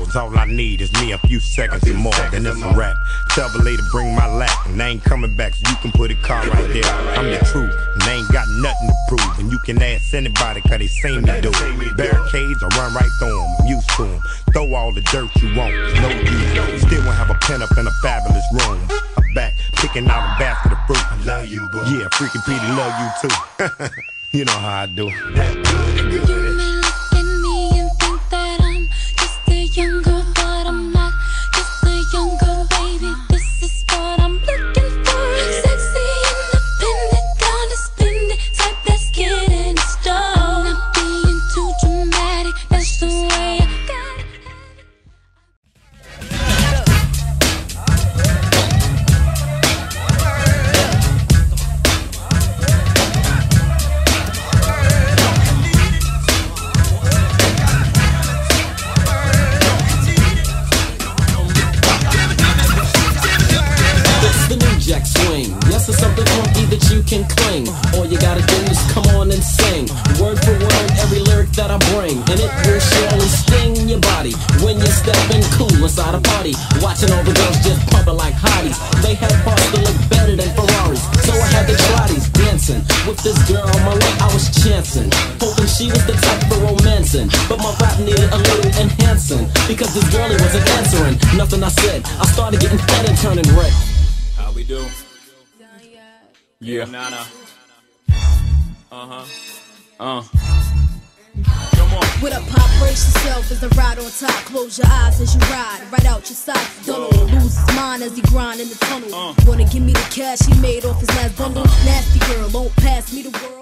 pause. All I need is me a few seconds or more, then it's a wrap. Tell the lady bring my lap, and I ain't coming back, so you can put a car right there. I'm the truth, and I ain't got nothing to prove. And you can ask anybody, cause they seen me do it. Barricades, I run right through them, I'm used to them. Throw all the dirt you want, it's no use. Still won't have a pen up in a fabulous room. I'm back, picking out a basket of fruit. I love you, boo. Yeah, freaking Petey love you too. You know how I do. That good, good. You may look at me and think that I'm just a young girl, but I'm not just a young girl, baby. This is what I'm looking for. Sexy, independent, gonna spend it, type that's getting started. Not being too dramatic, that's the way I got it. Jack swing. Yes, it's something funky that you can cling. All you gotta do is come on and sing, word for word, every lyric that I bring, and it will surely sting your body when you're stepping cool inside a party, watching all the girls just pumping like hotties. They have parts that look better than Ferraris, so I had to try these. Dancing with this girl on my lap, I was chancing, hoping she was the type for romancing, but my rap needed a little enhancing, because this girlie wasn't answering nothing I said. I started getting fat and turning red. We do. Yeah. Nana. Come on. With a pop, brace yourself as the ride on top. Close your eyes as you ride, right out your sight. Don't lose his mind as he grind in the tunnel. Wanna give me the cash he made off his last bundle? Nasty girl, won't pass me the world.